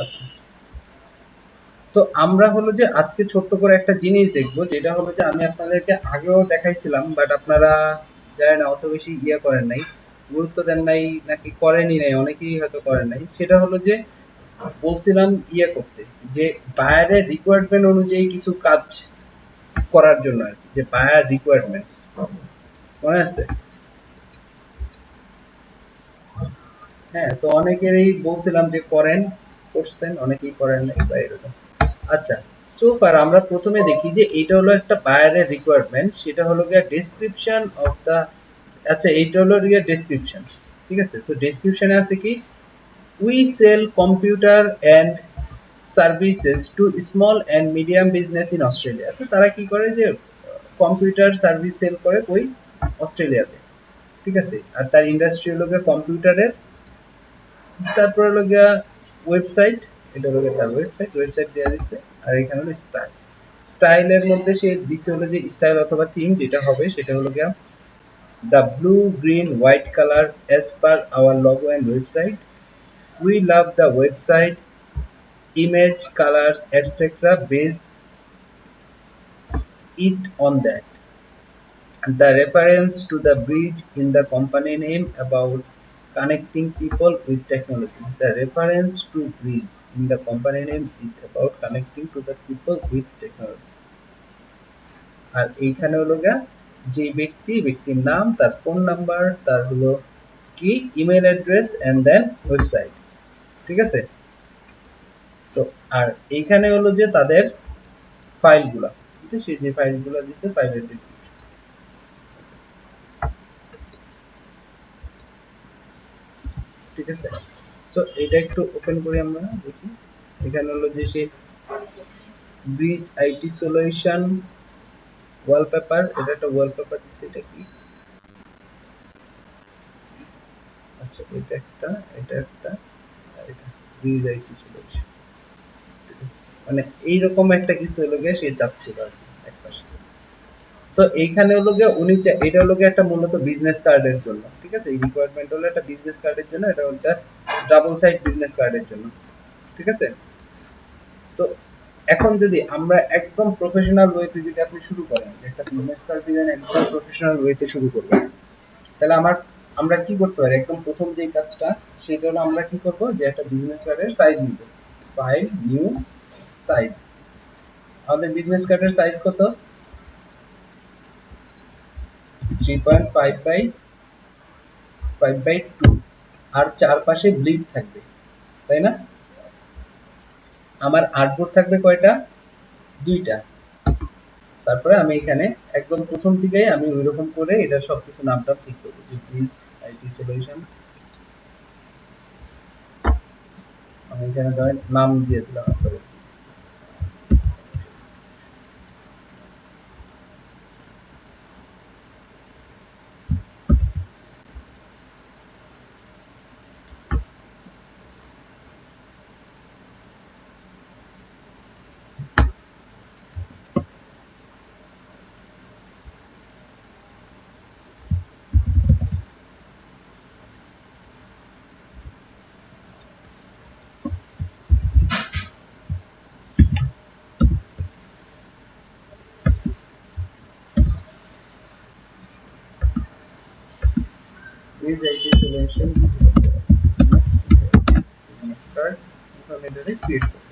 আচ্ছা, তো আমরা হলো যে আজকে ছোট্ট করে একটা জিনিস দেখব, যেটা হলো যে আমি আপনাদেরকে আগেও দেখাইছিলাম, বাট আপনারা জানেন না, অত বেশি ইয়ে করেন নাই, গুরুত্ব দেন নাই, নাকি করেনই নাই, অনেকেই হয়তো করেন নাই। সেটা হলো যে বলছিলাম ইয়ে করতে, যে বায়ারের রিকোয়ারমেন্ট অনুযায়ী কিছু কাজ করার জন্য আর কি, যে বায়ার রিকোয়ারমেন্টস মনে আছে? হ্যাঁ, তো অনেকেরই বলছিলাম যে করেন, করছেন, অনেকেই করেন নাই বা এরকম। আচ্ছা, সো ফার আমরা প্রথমে দেখি যে এটা হলো একটা বায়ারের রিকোয়ারমেন্ট, সেটা হলো গিয়ে ডেসক্রিপশন অফ দা। আচ্ছা, এইটা হলো গিয়ে ডেসক্রিপশন, ঠিক আছে। সো ডেসক্রিপশনে আছে কি, we sell computer and services to small and medium business in Australia. তো তারা কি করে যে কম্পিউটার সার্ভিস সেল করে কই, অস্ট্রেলিয়াতে, ঠিক আছে। আর তার ইন্ডাস্ট্রি হলো গিয়ে কম্পিউটারের। তারপরে হলো গিয়া ওয়েবসাইট, এটা হলো গিয়া তার ওয়েবসাইট দেওয়া দিচ্ছে। আর এখানে হলো স্টাইল, স্টাইলের মধ্যে সে দিছে হলো যে স্টাইল অথবা থিম যেটা হবে সেটা হলো গিয়া the blue green white colour as per our logo and website, we love the website image colours etcetera base it on that. The reference to the bridge in the company name about connecting people with technology. The reference to bridge in the company name is about connecting to the people with technology. আর এইখানে হলো গা যে ব্যক্তির নাম, তার phone number, তার হলো কি email address and then website, ঠিক আছে। তো আর এইখানে হলো যে তাদের ফাইলগুলা, ঠিক আছে, যে ফাইলগুলা দিছে ফাইলের ডিসক্রিপশন, ঠিক আছে। সো এটা একটু ওপেন করি আমরা দেখি। এখানে হলো যে সে ব্রিজ আইটি সলিউশন ওয়ালপেপার, এটা একটা ওয়ালপেপার দিচ্ছে, এটা কি? আচ্ছা, এটা একটা, এটা একটা, আর এটা ব্রিজ আইটি সলিউশন, মানে এইরকম একটা কিছু হলো গিয়ে সে চাচ্ছিল আর কি এক পাশে। তো এইখানে হলো গিয়ে উনি এটা হলো গিয়ে একটা মূলত বিজনেস কার্ডের জন্য, ঠিক আছে। এই রিকোয়ারমেন্ট হলো একটা বিজনেস কার্ডের জন্য, এটা হলো ডাবল সাইড বিজনেস কার্ডের জন্য, ঠিক আছে। তো এখন যদি আমরা একদম প্রফেশনাল ওয়েতে যদি আপনি শুরু করেন, যে একটা বিজনেস কার্ড ডিজাইন একদম প্রফেশনাল ওয়েতে শুরু করবেন, তাহলে আমরা কি করতে পারি, একদম প্রথম যে কাজটা, সেটা হলো আমরা কি করব, যে একটা বিজনেস কার্ডের সাইজ নিব, ফাইল নিউ সাইজ। আমাদের বিজনেস কার্ডের সাইজ কত? 3.5 বাই 5/2, আর চারপাশে ব্লিড থাকবে, তাই না? আমার আর্টবোর্ড থাকবে কয়টা? দুইটা। তারপরে আমি এখানে একদম প্রথম দিকেই আমি ওইরকম করে এটা সবকিছু নামটা ঠিক করবো, যে প্লিজ আইটি সলিউশন। আমি এখানে ধরেন নাম দিয়ে দিলাম আপনাদের। Please IT solution business card informatory create করব।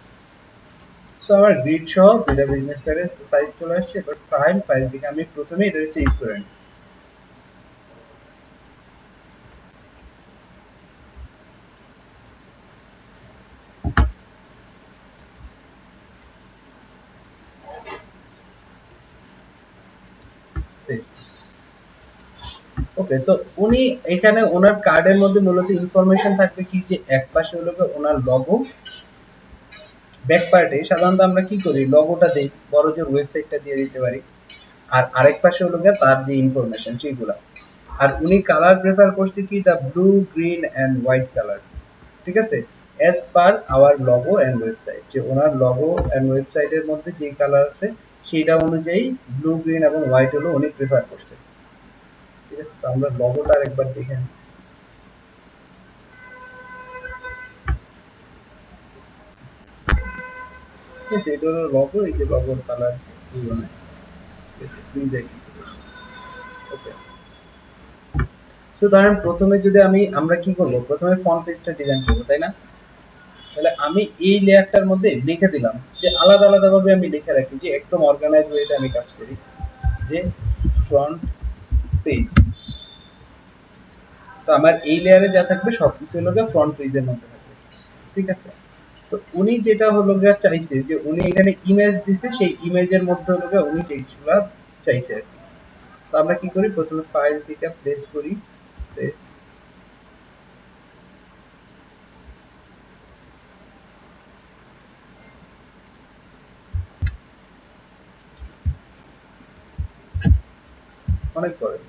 সো আমার গ্রিড সহ দুইটা বিজনেস কার্ডের সাইজ চলে আসছে। এবার ফাইল থেকে আমি প্রথমে এটা সেভ করে নিই। সেভ। ওকে, সো উনি এখানে ওনার কার্ডের মধ্যে মূলত ইনফরমেশন থাকবে কি, যে এক পাশে হলো ওনার লগো, ব্যাক পার্টে সাধারণত আমরা কি করি, লগোটা দেই, বড় যে ওয়েবসাইটটা দিয়ে দিতে পারি। আর আরেক পাশে হলো গিয়ে তার যে ইনফরমেশন সেগুলা। আর উনি কালার প্রেফার করছে কি, the blue green and white colour, ঠিক আছে, as per our logo and website. যে ওনার লগো এন্ড ওয়েবসাইটের মধ্যে যে কালার আছে সেইটা অনুযায়ী ব্লু গ্রিন এবং হোয়াইট হলো উনি প্রেফার করছে, ঠিক আছে। তো আমরা লগোটা একবার দেখে ঠিক আছে, এটা হলো লগো, এই যে লগোর কালার এই অনেক, ঠিক আছে, প্লিজ আই কিছু। ওকে, সো ধরেন প্রথমে যদি আমরা কি করব, প্রথমে ফন্ট পেজটা ডিজাইন করব, তাই না? তাহলে আমি এই লেয়ারটার মধ্যে লিখে দিলাম যে আলাদা আলাদা ভাবে আমি লিখে রাখি, যে একদম অর্গানাইজ ওয়েতে আমি কাজ করি, যে ফ্রন্ট পেজ। তো আমার এই লেয়ারে যা থাকবে সবকিছু হলো গিয়ে ফ্রন্ট পেজের মধ্যে থাকবে, ঠিক আছে। তো উনি যেটা হলো গিয়ে চাইছে, যে উনি এখানে ইমেজ দিছে, সেই ইমেজের মধ্যে হলো গিয়ে উনি টেক্সটগুলো চাইছে আর কি। তো আমরা কি করি, প্রথমে ফাইল থেকে প্লেস করি, প্লেস, অনেক করে।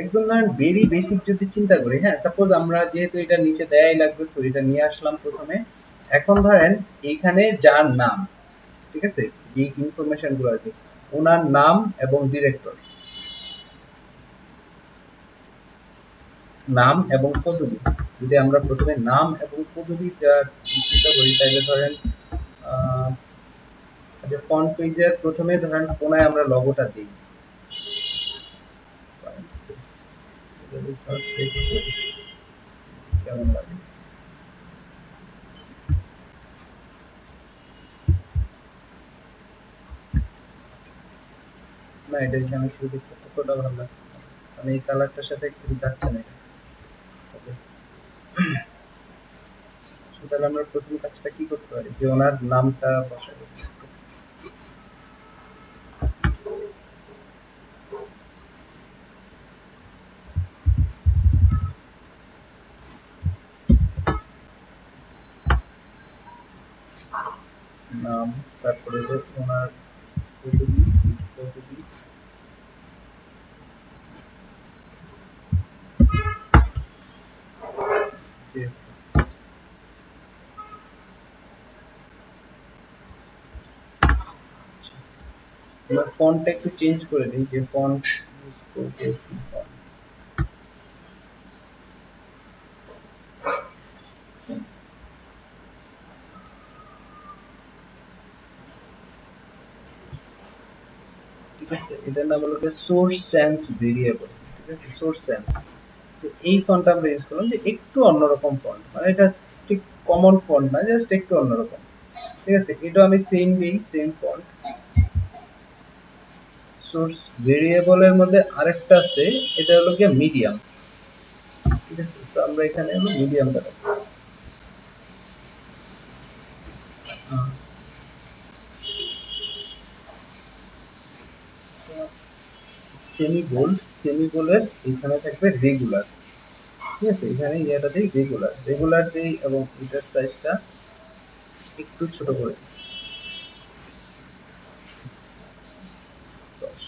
একদম ধরেন ভেরি বেসিক যদি চিন্তা করি, হ্যাঁ, সাপোজ আমরা যেহেতু এটা নিচে দেয়াই লাগবে, তো এটা নিয়ে আসলাম প্রথমে। এখন ধরেন এইখানে যার নাম, ঠিক আছে, যে ইনফরমেশন গুলো আর কি, ওনার নাম এবং ডিরেক্টর, নাম এবং পদবি। যদি আমরা প্রথমে নাম এবং পদবি দেওয়ার চিন্তা করি, তাহলে ধরেন আচ্ছা, ফন্ট পেজের প্রথমে ধরেন কোনায় আমরা লগোটা দিই, কেমন লাগে না, এটা যদি আমি শুরু দেখতে কতটা ভালো লাগে, মানে এই কালারটার সাথে একটু যাচ্ছে না এটা। ওকে, তাহলে আমরা প্রথম কাজটা কি করতে পারি, যে ওনার নামটা বসাবো। নাম, তারপরে হলো ওনার পদবি, পদবি, যে আমরা ফন্টটা একটু চেঞ্জ করে দিই, যে ফন্ট ইউজ করবো কি ফন্ট। ঠিক আছে, এটার নাম হলো সোর্স সেন্স ভেরিয়েবল, ঠিক আছে, সোর্স সেন্স। এই ফন্টটা আমরা ইউজ করলাম, যে একটু অন্যরকম ফন্ট, মানে এটা ঠিক কমন ফন্ট না, জাস্ট একটু অন্যরকম, ঠিক আছে। এটা আমি সেম দিই, সেম ফন্ট। সোর্স ভেরিয়েবলের মধ্যে আরেকটা আছে, এটা হলো গিয়ে মিডিয়াম, ঠিক আছে। সো আমরা এখানে হলো মিডিয়ামটা রাখবো, সেমি বোল্ড, সেমি বোল্ডের এখানে থাকবে রেগুলার, ঠিক আছে। এখানে ইয়েটা দিই রেগুলার, রেগুলার দিই, এবং এটার সাইজটা একটু ছোট করে দিই, 10।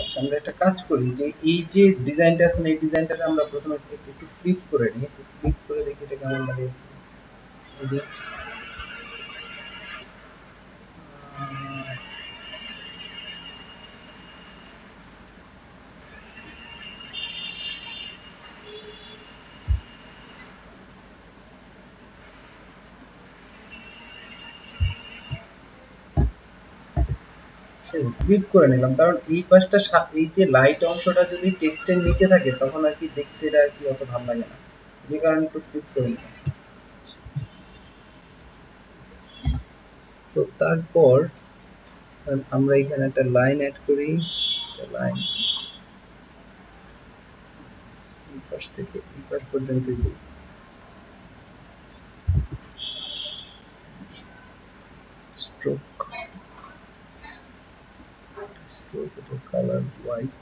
আচ্ছা, আমরা একটা কাজ করি, যে এই যে ডিজাইনটা আছে না, এই ডিজাইনটা আমরা প্রথমে একটু ফ্লিপ করে নিই, একটু ফ্লিপ করে দেখি এটা কেমন লাগে। এই যে ফ্লিপ করে নিলাম, কারণ এই পাশটা এই যে লাইট অংশটা যদি টেক্সটের নিচে থাকে, তখন আর কি দেখতে এটা আর কি অত ভালো লাগে না, যে কারণে একটু ফ্লিপ করে নিলাম। তো তারপর আমরা এখানে একটা লাইন অ্যাড করি, লাইন এই পাশ থেকে এই পাশ পর্যন্ত দিই। স্ট্রোক কালার হোয়াইট,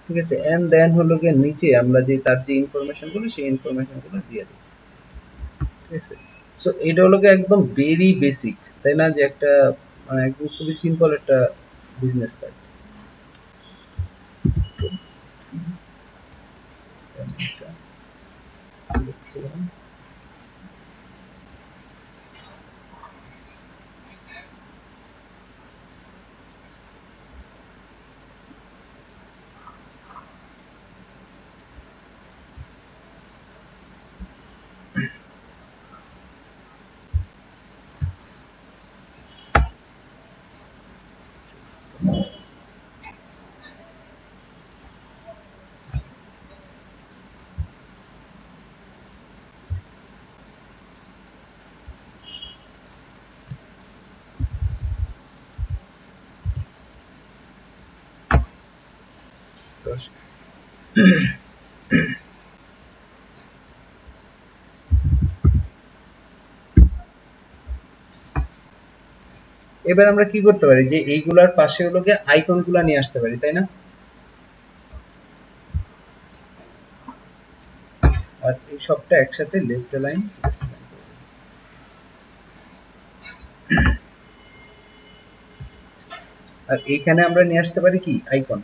ঠিক আছে। এন্ড দেন হলো গিয়ে নিচে আমরা যে তার যে ইনফরমেশন গুলো সেই ইনফরমেশন গুলো দিয়ে দিই, ঠিক আছে। সো এটা হলো গিয়ে একদম ভেরি বেসিক, তাই না, যে একটা মানে একদম খুবই সিম্পল একটা বিজনেস কার্ড। সিলেক্ট করলাম, এবার আমরা কি করতে পারি যে এইগুলার পাশে হলো গিয়ে আইকন গুলা নিয়ে আসতে পারি, তাই না। আর এই সবটা একসাথে লেফট লাইন, আর এইখানে আমরা নিয়ে আসতে পারি কি আইকন।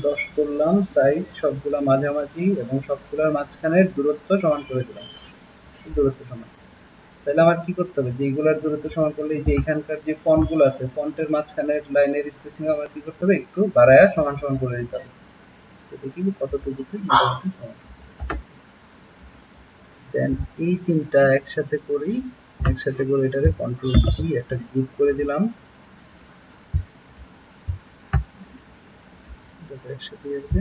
দশ করলাম, সাইজ সবগুলা মাঝামাঝি এবং সবগুলার মাঝখানের দূরত্ব সমান করে দিলাম, দূরত্ব সমান। তাহলে আমার কি করতে হবে, যে এইগুলার দূরত্ব সমান করলে এই যে এখানকার যে ফন্ট গুলো আছে ফন্টের মাঝখানের লাইনের স্পেসিং আমার কি করতে হবে, একটু বাড়ায়া সমান সমান করে দিতে হবে। তো দেখি কতটুকুতে মোটামুটি সমান। দেন এই তিনটা একসাথে করি, একসাথে করে এটাকে কন্ট্রোল জি একটা গ্রুপ করে দিলাম, এটা একসাথে আছে।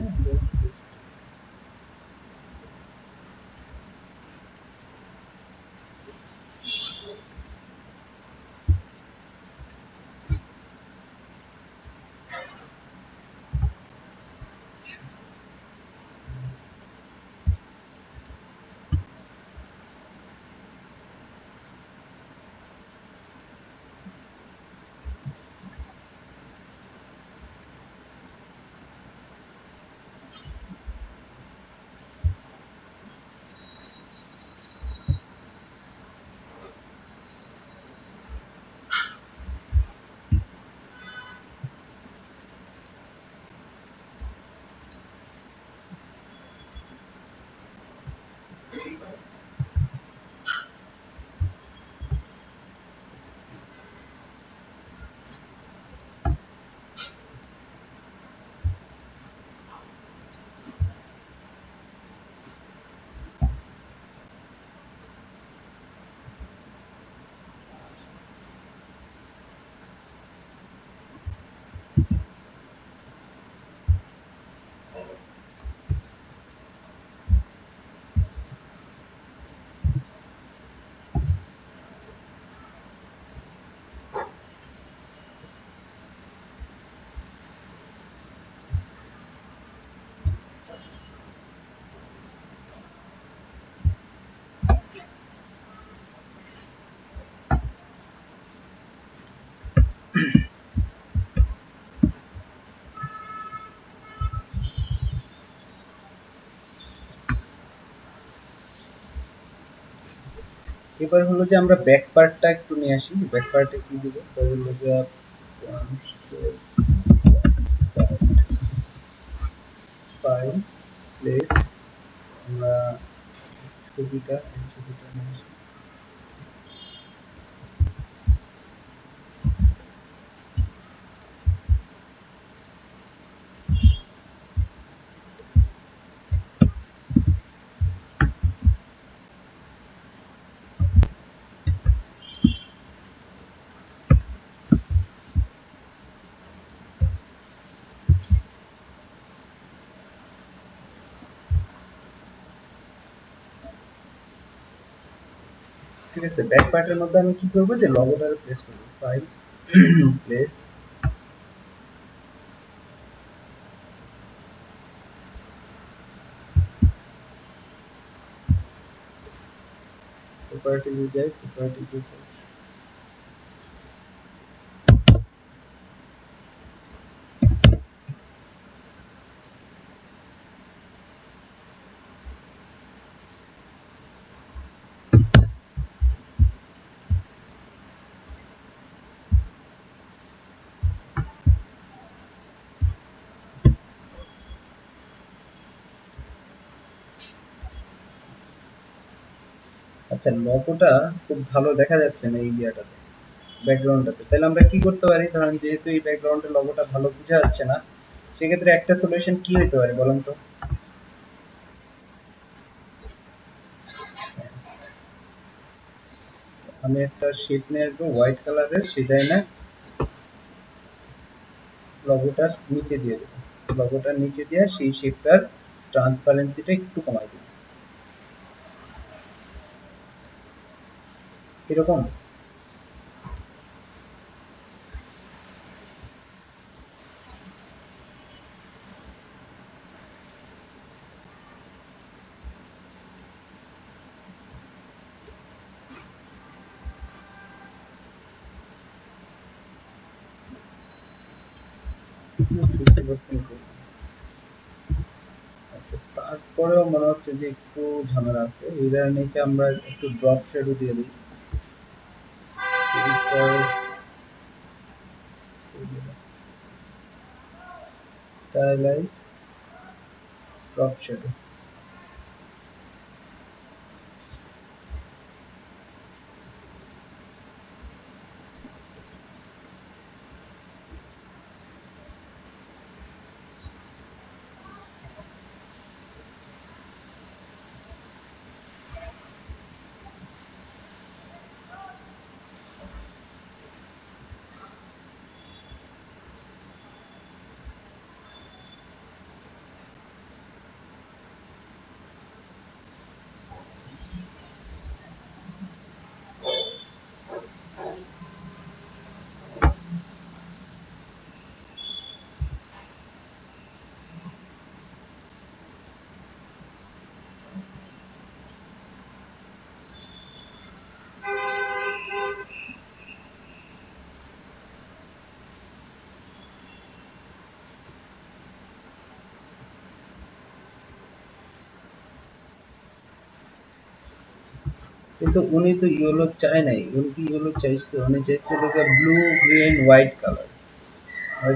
এবার হলো যে আমরা ব্যাক পার্টটা একটু নিয়ে আসি। ব্যাক পার্টে কি দিব, হলো যে ফাইল প্লেস, আমরা ছবিটা নিয়ে আসি। ঠিক আছে, ব্যাক পার্টের মধ্যে আমি কি করব, যে লগোটা প্লেস করব, ফাইল প্লেস, প্রপার্টিজে যাই, প্রপার্টিজে যাই, আচ্ছা লোগোটা খুব ভালো দেখা যাচ্ছে না এই ইয়াটাতে, ব্যাকগ্রাউন্ডটাতে। তাহলে আমরা কি করতে পারি, ধরেন যেহেতু এই ব্যাকগ্রাউন্ডের লোগোটা ভালো বোঝা যাচ্ছে না, সেক্ষেত্রে একটা সলিউশন কি হতে পারে বলেন তো? আমি একটা শেপ নিয়ে আসবো হোয়াইট কালারের, সেটাই না লোগোটার নিচে দিয়ে দেবো। লোগোটার নিচে দিয়ে সেই শেপটার ট্রান্সপারেন্সিটা একটু কমাই দেবো, এরকম। আচ্ছা, তারপরেও মনে হচ্ছে যে একটু ঝামেলা আছে। এটার নিচে আমরা একটু ড্রপ শ্যাডো দিয়ে দিই, স্টাইলাইজ ড্রপ শ্যাডো। কিন্তু উনি তো ইয়েলো চায় নাই, উনি কি ইয়েলো চাইছে? উনি চাইছে ব্লু গ্রিন হোয়াইট কালার।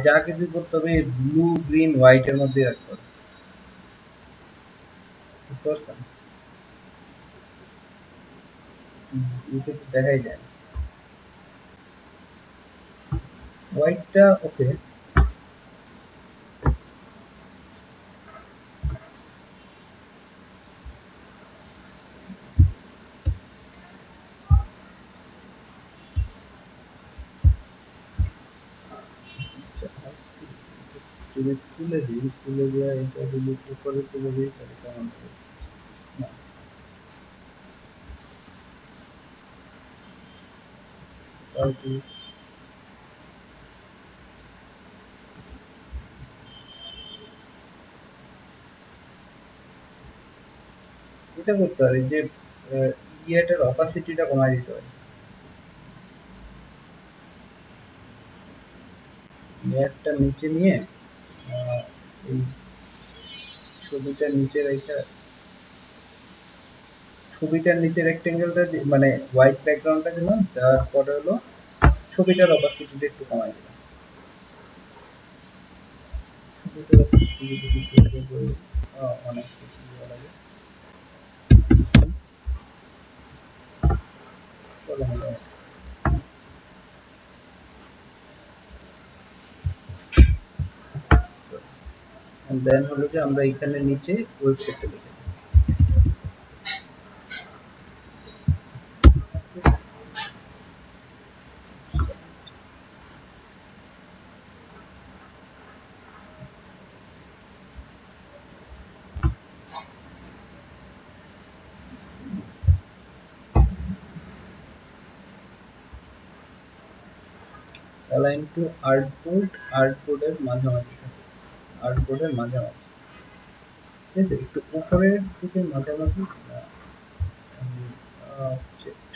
যা কিছু করতে হবে ব্লু গ্রিন হোয়াইট এর মধ্যে রাখতে হবে, বুঝতে পারছেন? এটা তো দেখাই যায় হোয়াইটটা। ওকে, যদি তুলে দিই, তুলে দেওয়া এটা যদি উপরে তুলে দিই তাহলে কেমন হবে? না, এটা করতে পারি যে ইয়েটার অপাসিটিটা কমায় দিতে পারি, লেয়ারটা নিচে নিয়ে এই ছবিটা নিচে রেখে ছবিটার নিচে রেক্টেঙ্গেলটা মানে হোয়াইট ব্যাকগ্রাউন্ডটা দিলাম, দেওয়ার পরে হলো ছবিটার অপাসিটিটা একটু কমাই দিলাম। ছবিটার অপাসিটি অনেক বেশি দেওয়া লাগে, 60 চলো হলো। and then হলো যে আমরা এখানে নিচে ওয়েবসাইটটা লিখে দিই। অ্যালাইন টু আর্টবোর্ডের মাঝামাঝি থাকে, আর্টবোর্ডের মাঝামাঝি, ঠিক আছে, একটু উপরের দিকে মাঝামাঝি না, অবজেক্ট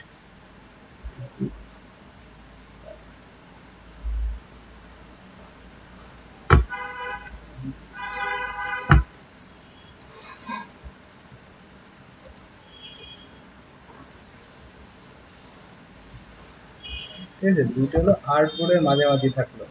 ঠিক আছে, দুইটা হলো আর্টবোর্ডের মাঝামাঝি থাকলো।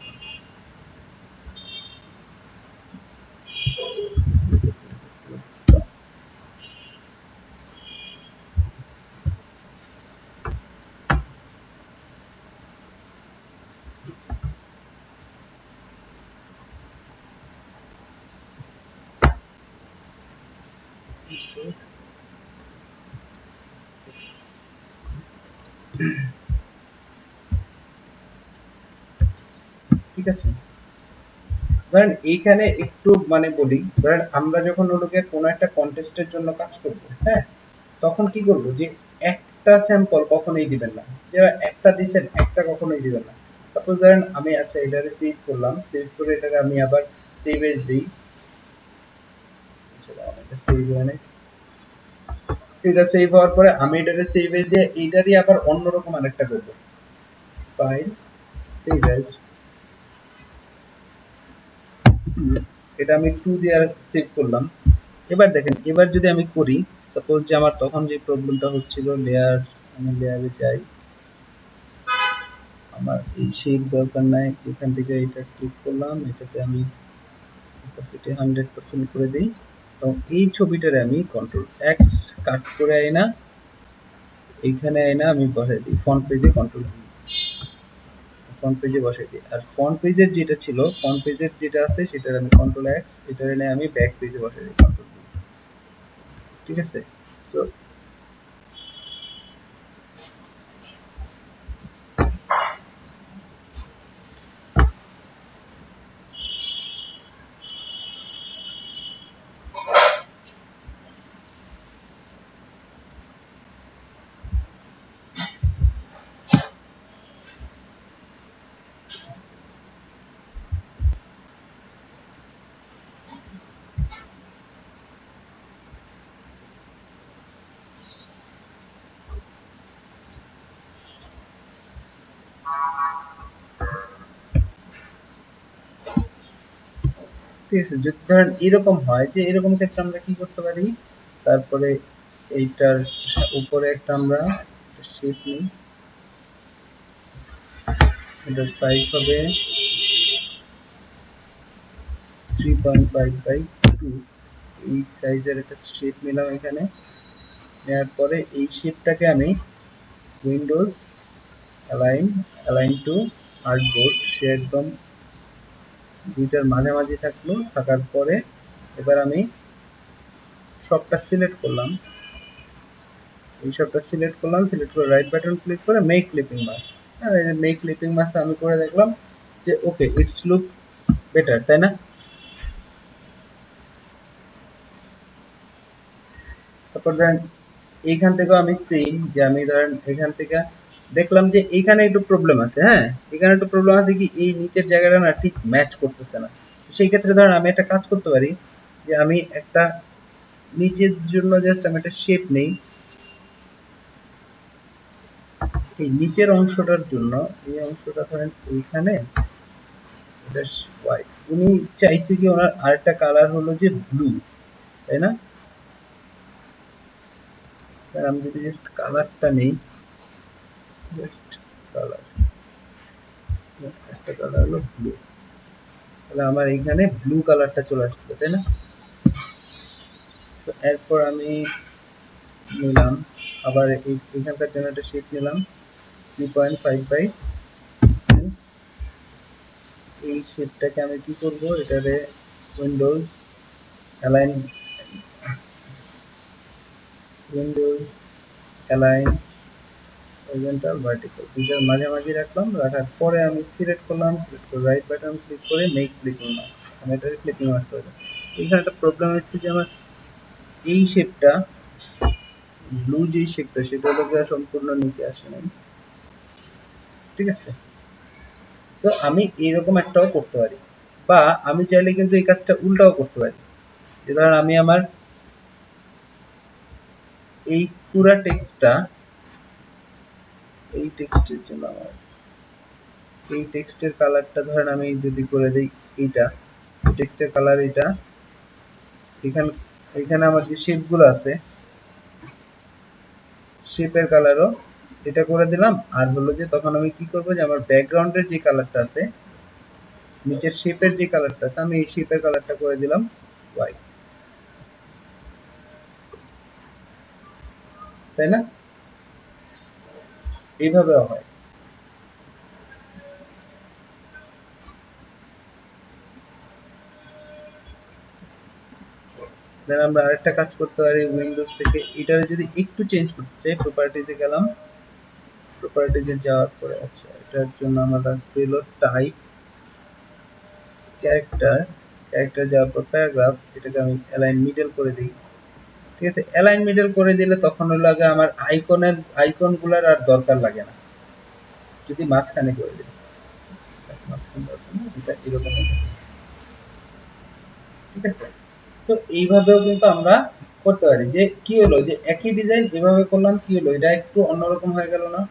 ঠিক আছে, ধরেন এইখানে একটু মানে বলি, ধরেন আমরা যখন হলো গিয়ে কোনো একটা কন্টেস্টের জন্য কাজ করব, হ্যাঁ, তখন কি করব যে একটা স্যাম্পল কখনোই দিবেন না, যে একটা দিবেন একটা কখনোই দিবেন না। সাপোজ ধরেন আমি আচ্ছা এটারে সেভ করলাম, সেভ করে এটাকে আমি আবার সেভ এজ দেই, এটা সেভ হয় না, এটা সেভ হওয়ার পরে আমি এটারে সেভ এজ দিয়ে এইটারই আবার অন্যরকম আরেকটা করব, ফাইল সেভ এজ, এটা আমি 2 দিয়ে সেভ করলাম। এবার দেখেন, এবার যদি আমি করি, সাপোজ যে আমার তখন যে প্রবলেমটা হচ্ছিল, লেয়ার, আমি লেয়ারে যাই, আমার এই শেপ দরকার নাই, এখান থেকে এটা ক্লিক করলাম, এটাতে আমি অপাসিটি 100% করে দিই, এবং এই ছবিটারে আমি কন্ট্রোল এক্স কাট করে আইনা এইখানে আইনা আমি বসাই দিই ফ্রন্ট পেজে, কন্ট্রোল ফ্রন্ট পেজে বসাই দিই। আর ফ্রন্ট পেজের যেটা ছিল, ফ্রন্ট পেজের যেটা আছে সেটার আমি কন্ট্রোল এক্স, এটা এনে আমি ব্যাক পেজে বসাই দিই কন্ট্রোল, ঠিক আছে। সো ঠিক আছে, যদি ধরেন এরকম হয়, যে এরকম ক্ষেত্রে আমরা কি করতে পারি, তারপরে এইটার উপরে একটা আমরা শেপ নিই, এটার সাইজ হবে 3.5/2, এই সাইজের একটা শেপ নিলাম এখানে, নেওয়ার পরে এই শেপটাকে আমি উইন্ডোজ অ্যালাইন টু আর্টবোর্ড, সে একদম দুইটার মাঝামাঝি থাকলো, থাকার পরে এবার আমি সবটা সিলেক্ট করলাম, এই সবটা সিলেক্ট করলাম, সিলেক্ট করে রাইট বাটন ক্লিক করে মেক ক্লিপিং মাস্ক, হ্যাঁ, এই যে মেক ক্লিপিং মাস্ক আমি করে দেখলাম যে ওকে, ইটস লুক বেটার, তাই না? তারপর ধরেন এইখান থেকেও আমি সেম, যে আমি ধরেন এখান থেকে দেখলাম যে এইখানে একটু প্রবলেম আছে, হ্যাঁ, এখানে একটু প্রবলেম আছে, কি এই নিচের জায়গাটা না ঠিক ম্যাচ করতেছে না, সেই ক্ষেত্রে ধরেন আমি একটা কাজ করতে পারি, যে আমি একটা নিচের জন্য জাস্ট আমি একটা শেপ নেই, এই নিচের অংশটার জন্য, এই অংশটা ধরেন এইখানে এটা হোয়াইট, উনি চাইছে কি ওনার আরেকটা কালার হলো যে ব্লু, তাই না? আমি যদি জাস্ট কালারটা নেই, জাস্ট কালার, একটা কালার হলো ব্লু, তাহলে আমার এখানে ব্লু কালারটা চলে আসবে, তাই না? তো এরপর আমি নিলাম আবার এখানকার জন্য একটা শেপ নিলাম 3.5 বাই, এই শেপটাকে আমি কি করব, এটারে Windows align, Windows align horizontal vertical দুইটার মাঝামাঝি রাখলাম, রাখার পরে আমি সিলেক্ট করলাম, সিলেক্ট করে রাইট বাটন ক্লিক করে মেক ক্লিপিং মার্কস, আমি এটাকে ক্লিপিং মার্কস করে দিলাম। এখানে একটা প্রবলেম হচ্ছে যে আমার এই শেপটা, ব্লু যে শেপটা সেটা হলো গিয়ে সম্পূর্ণ নিচে আসে নাই, ঠিক আছে? তো আমি এইরকম একটাও করতে পারি, বা আমি চাইলে কিন্তু এই কাজটা উল্টাও করতে পারি, যে ধরেন আমি আমার এই পুরা টেক্সটটা, এই টেক্সটের জন্য আমার এই টেক্সটের কালারটা ধরেন আমি যদি করে দেই এইটা, টেক্সটের কালার এটা, এখানে এখানে আমার যে শেপগুলো আছে শেপের কালারও এটা করে দিলাম। আর হলো যে তখন আমি কি করব, যে আমার ব্যাকগ্রাউন্ডের যে কালারটা আছে, নিচের শেপের যে কালারটা আছে, আমি এই শেপের কালারটা করে দিলাম হোয়াইট, তাই না? এইভাবেও হয়। দেন আমরা আরেকটা কাজ করতে পারি, উইন্ডোজ থেকে এটারে যদি একটু চেঞ্জ করতে চাই, প্রপার্টিতে গেলাম, প্রপার্টিতে যাওয়ার পরে আচ্ছা এটার জন্য আমরা রাখবো হলো টাইপ ক্যারেক্টার, ক্যারেক্টার যাওয়ার পর প্যারাগ্রাফ, এটাকে আমি অ্যালাইন মিডল করে দিই, ঠিক আছে? অ্যালাইন মিডল করে দিলে তখন হলো আগে আমার আইকনগুলোর আর দরকার লাগে না, যদি মাঝখানে করে দিই, মাঝখানে দরকার না, এটা এরকম, ঠিক আছে? তো এইভাবেও কিন্তু আমরা করতে পারি, যে কি হলো যে একই ডিজাইন এভাবে করলাম, কি হলো এটা একটু অন্যরকম হয়ে গেল না?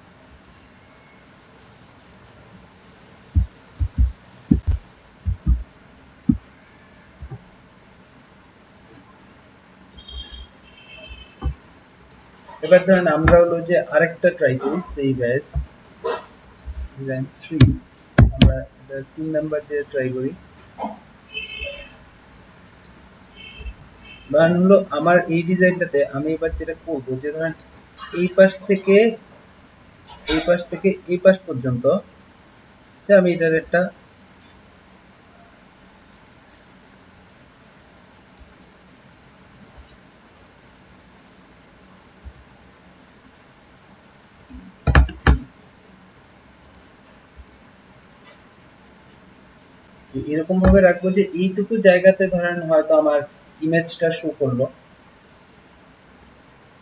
এবার ধরেন আমরা হলো যে আরেকটা ট্রাই করি, সেভ অ্যাজ ডিজাইন 3, আমরা এটা 3 নাম্বার দিয়ে ট্রাই করি। ধরেন হলো আমার এই ডিজাইনটাতে আমি এবার যেটা করব, যে ধরেন এই পাশ থেকে এই পাশ থেকে এই পাশ পর্যন্ত, যে আমি এটার একটা এরকম ভাবে রাখবো যে এইটুকু জায়গাতে ধরেন হয়তো আমার ইমেজটা শো করলো,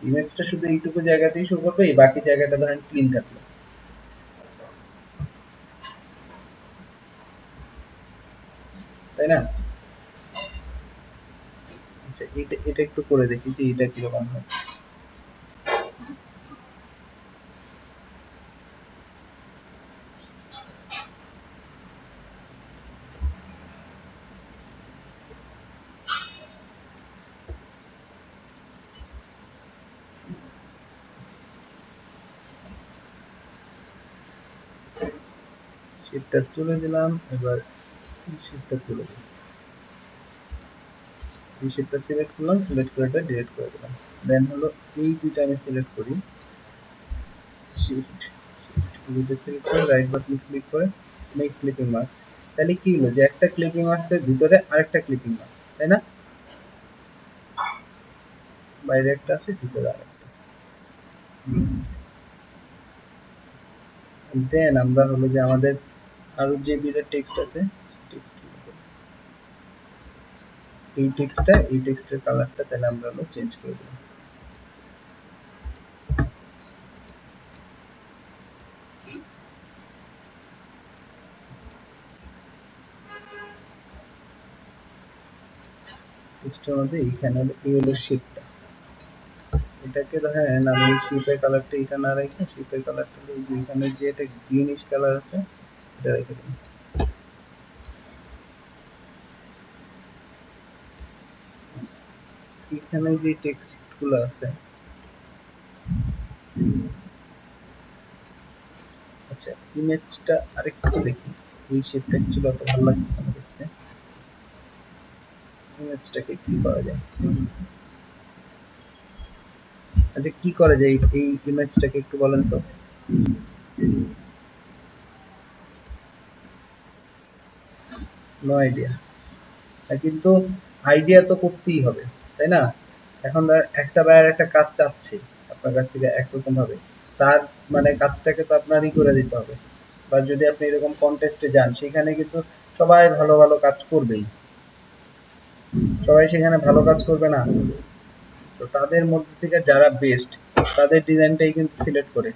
ইমেজটা শুধু এইটুকু জায়গাতেই শো করবে, এই বাকি জায়গাটা ধরেন ক্লিন থাকলো, তাই না? আচ্ছা এটা এটা একটু করে দেখি যে এটা কিরকম হয়। শেপটা তুলে দিলাম, এবার এই শেপটা তুলে দিই, এই শেপটা সিলেক্ট করলাম, সিলেক্ট করে এটা ডিলিট করে দিলাম। দেন হলো এই দুইটা আমি সিলেক্ট করি, শিফট দুইটা সিলেক্ট করে রাইট বাটন ক্লিক করে মেক ক্লিপিং মার্কস, তাহলে কি হলো যে একটা ক্লিপিং মার্কসের ভিতরে আরেকটা ক্লিপিং মার্কস, তাই না? বাইরে একটা আছে, ভিতরে আরেকটা। দেন আমরা হলো যে আমাদের আরো যে দুইটা টেক্সট আছে, টেক্সট এই টেক্সটের কালারটা তাহলে আমরা হলো চেঞ্জ করে দেব। টেক্সটের মধ্যে এইখানে হলো এই হলো শেপটা, এটাকে ধরেন আমি শেপের কালারটা এটা না রেখে শেপের কালারটা এই যে এখানে যে একটা গ্রিনিশ কালার আছে এটা রেখে দিই। এখানে যে টেক্সট গুলো আছে আচ্ছা ইমেজটা আরেকটু দেখি, এই শেপটা ছিল অত ভালো লাগছে না দেখতে। ইমেজটাকে কি করা যায়, আচ্ছা কি করা যায় এই ইমেজটাকে একটু বলেন তো। নো আইডিয়া, কিন্তু আইডিয়া তো করতেই হবে তাই না। এখন একটা বায়ার একটা কাজ চাচ্ছে আপনার কাছ থেকে একরকম ভাবে, তার মানে কাজটাকে তো আপনারই করে দিতে হবে। বা যদি আপনি এরকম কন্টেস্টে যান সেখানে কিন্তু সবাই ভালো ভালো কাজ করবেই, সবাই সেখানে ভালো কাজ করবে না, তো তাদের মধ্যে থেকে যারা বেস্ট তাদের ডিজাইনটাই কিন্তু সিলেক্ট করে।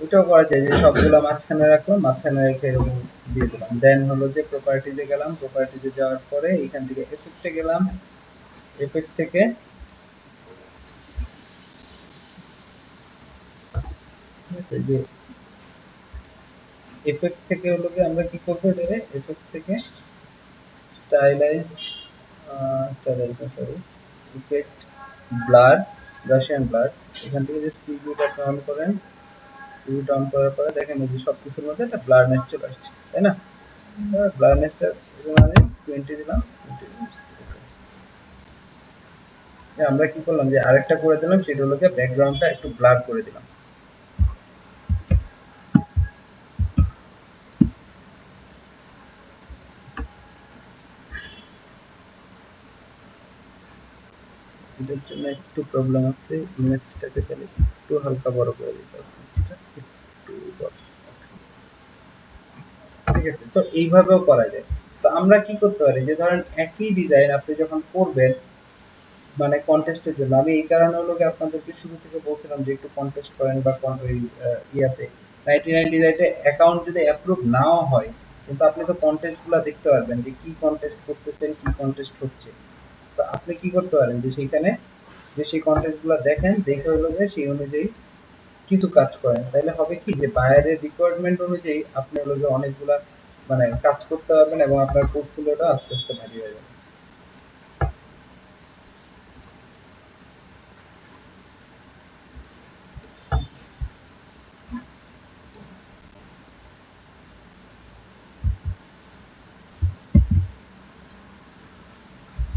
এটাও করা যায় যে সবগুলো মাঝখানে রাখলাম, মাঝখানে রেখে এরকম দিয়ে দিলাম। দেন হলো যে প্রপার্টিতে গেলাম, প্রপার্টিতে যাওয়ার পরে এখান থেকে এফেক্টে গেলাম, এফেক্ট থেকে যে এফেক্ট থেকে হলো কি আমরা কি করবো, এটাকে এফেক্ট থেকে স্টাইলাইজ, স্টাইলাইজ না সরি, ইফেক্ট ব্লার, গাশিয়ান ব্লার। এখান থেকে যে প্রিভিউটা আপনি অন করেন, প্রিভিউটা অন করার পরে দেখেন এই যে সবকিছুর মধ্যে একটা ব্লারনেস চলে আসছে তাই না। ব্লারনেসটা আমি 20 দিলাম, 20 আমরা কি করলাম যে আরেকটা করে দিলাম, সেটা হলো যে ব্যাকগ্রাউন্ডটা একটু ব্লার করে দিলাম। এটার জন্য একটু প্রবলেম আছে, ইমেজটাকে তাহলে একটু হালকা বড় করে দিতে হবে, একটু বড়। ঠিক আছে, তো এইভাবেও করা যায়। তো আমরা কি করতে পারি যে ধরেন একই ডিজাইন আপনি যখন করবেন মানে কন্টেস্টের জন্য, আমি এই কারণে হলো কি আপনাদেরকে শুরু থেকে বলছিলাম যে একটু কন্টেস্ট করেন বা ওই ইয়াতে 99 ডিজাইনে অ্যাকাউন্ট যদি অ্যাপ্রুভ নাও হয়, কিন্তু আপনি তো কন্টেস্টগুলো দেখতে পারবেন যে কি কন্টেস্ট করতেছেন, কি কন্টেস্ট হচ্ছে। তো আপনি কি করতে পারেন যে সেইখানে যে সেই কন্টেস্টগুলো দেখেন, দেখে হলো যে সেই অনুযায়ী কিছু কাজ করেন, তাহলে হবে কি যে বায়ারের রিকোয়ারমেন্ট অনুযায়ী আপনি হলো যে অনেকগুলা মানে কাজ করতে পারবেন এবং আপনার পোর্টফোলিওটা আস্তে আস্তে ভারী হয়ে যাবে।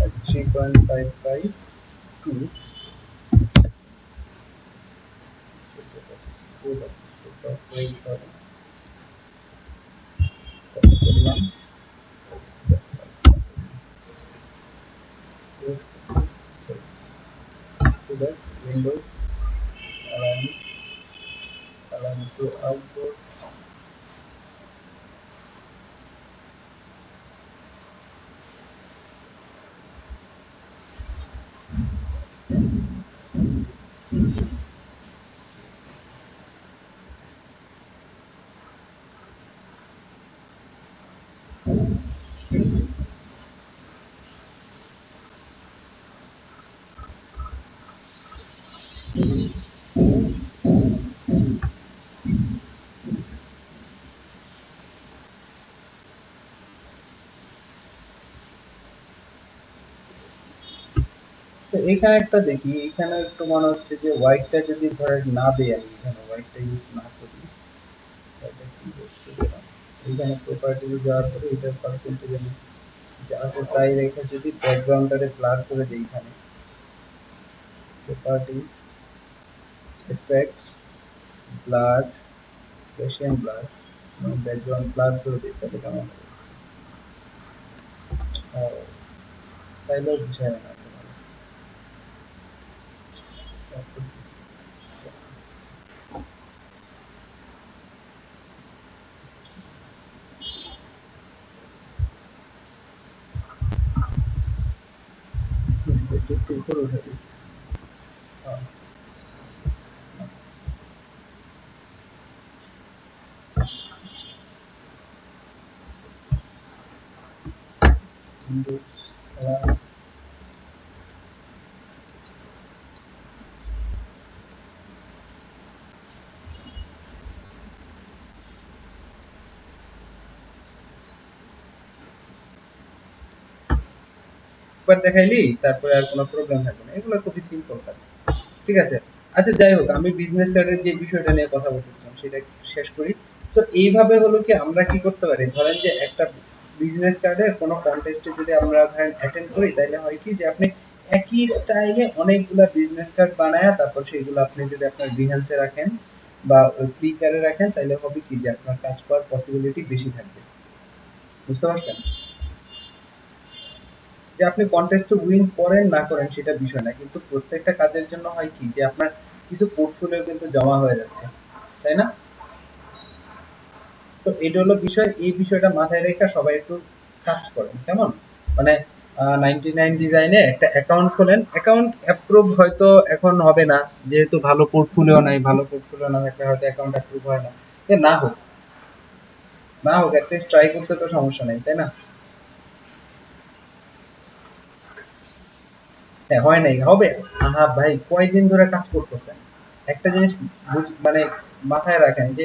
at 3.552 select windows, align to outboard, তো এখানে একটা দেখি, এখানে একটু মনে হচ্ছে যে হোয়াইটটা যদি ধরেন না দেই, আমি এখানে হোয়াইটটা ইউজ না করি, তাহলে কি করতে গেলাম এখানে প্রপার্টিতে যাওয়ার পরে এটার পার্সেন্টেজ আমি যা আছে তাই রেখে যদি ব্যাকগ্রাউন্ডটারে ব্লার করে দিই, এখানে properties, effects, blur, Gaussian blur, background blur করে দিই, তাহলে কেমন হবে? তাইলেও বুঝায় না একটু উপরে উঠে দিই। হ্যাঁ, Windows, একবার দেখাইলি তারপরে আর কোনো প্রবলেম থাকবে না, এগুলো খুবই সিম্পল কাজ। ঠিক আছে, আচ্ছা যাই হোক, আমি বিজনেস কার্ডের যে বিষয়টা নিয়ে কথা বলতেছিলাম সেটা একটু শেষ করি। তো এইভাবে হলো কি আমরা কি করতে পারি, ধরেন যে একটা বিজনেস কার্ডের কোনো কন্টেস্টে যদি আমরা ধরেন অ্যাটেন্ড করি, তাহলে হয় কি যে আপনি একই স্টাইলে অনেকগুলা বিজনেস কার্ড বানায় তারপর সেগুলো আপনি যদি আপনার বিহান্সে রাখেন বা ফ্লিকারে রাখেন, তাহলে হবে কি যে আপনার কাজ করার পসিবিলিটি বেশি থাকবে। বুঝতে পারছেন? যে আপনি কন্টেস্টে উইন করেন না করেন সেটা বিষয় না, কিন্তু প্রত্যেকটা কাজের জন্য হয় কি যে আপনার কিছু পোর্টফোলিও কিন্তু জমা হয়ে যাচ্ছে, তাই না? তো এটা হলো বিষয়, এই বিষয়টা মাথায় রেখে সবাই একটু কাজ করেন কেমন, মানে 99 ডিজাইনে একটা অ্যাকাউন্ট খোলেন। অ্যাকাউন্ট অ্যাপ্রুভ হয়তো এখন হবে না, যেহেতু ভালো পোর্টফোলিও নাই, ভালো পোর্টফোলিও না থাকলে হয়তো অ্যাকাউন্ট অ্যাপ্রুভ হয় না। না হোক, না হোক, অ্যাটলিস্ট ট্রাই করতে তো সমস্যা নেই, তাই না? হ্যাঁ, হয় নাই, হবে। আহা ভাই, কয়দিন ধরে কাজ করতেছেন? একটা জিনিস মানে মাথায় রাখেন যে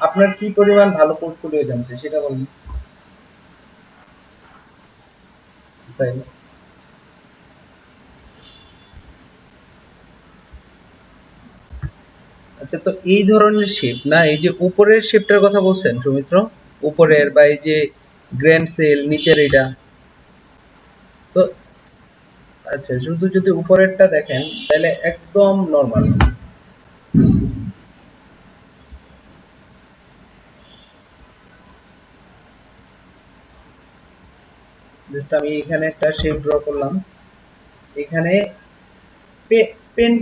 আপনার কি পরিমাণ ভালো পোর্টফোলিও জমছে সেটা বলুন, তাই না? আচ্ছা, তো এই ধরনের শেপ না, এই যে উপরের শেপটার কথা বলছেন সৌমিত্র, উপরের বা এই যে গ্র্যান্ড সেল নিচের এটা, তো আচ্ছা শুধু যদি উপরেরটা দেখেন তাহলে একদম নরমাল। জাস্ট আমি এখানে একটা শেপ ড্র করলাম, এখানে পেন,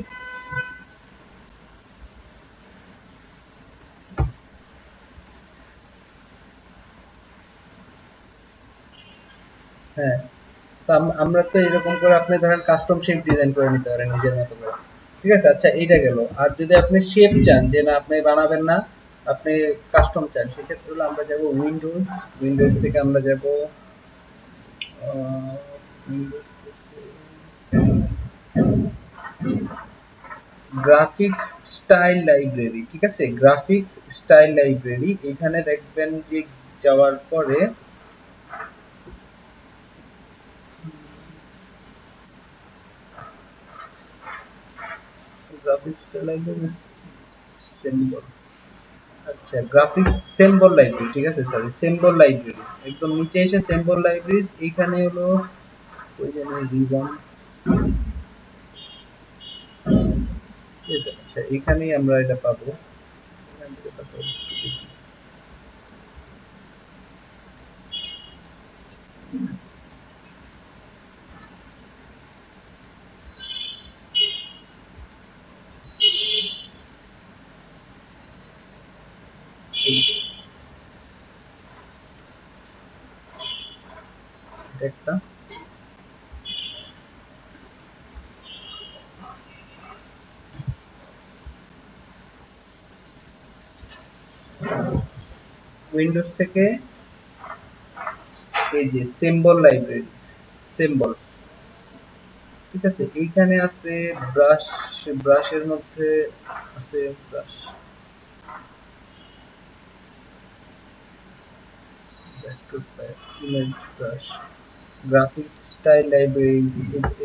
হ্যাঁ, তো আমরা তো এরকম করে আপনি ধরেন কাস্টম শেপ ডিজাইন করে নিতে পারেন নিজের মতো করে। ঠিক আছে, আচ্ছা এইটা গেল। আর যদি আপনি শেপ চান যে না আপনি বানাবেন না, আপনি কাস্টম চান, সেক্ষেত্রে হলো আমরা যাব উইন্ডোজ, উইন্ডোজ থেকে আমরা যাব উইন্ডোজ থেকে গ্রাফিক্স স্টাইল লাইব্রেরি। ঠিক আছে, গ্রাফিক্স স্টাইল লাইব্রেরি, এখানে দেখবেন যে যাওয়ার পরে গ্রাফিক্স স্টাইল লাইব্রেরি সিম্বল, আচ্ছা গ্রাফিক্স সিম্বল লাইব্রেরি, ঠিক আছে, সরি সিম্বল লাইব্রেরিজ, একদম নিচে এসে সিম্বল লাইব্রেরিজ, এইখানে হলো ওই যে রিবন, ঠিক আছে, আচ্ছা এখানেই আমরা এটা পাবো, এখান থেকে তারপর দেখি। এই এটা একটা উইন্ডোজ থেকে এই যে সিম্বল লাইব্রেরিজ, সিম্বল, ঠিক আছে, এইখানে আছে ব্রাশ, ব্রাশের মধ্যে আছে brush, image brush, graphics style libraries,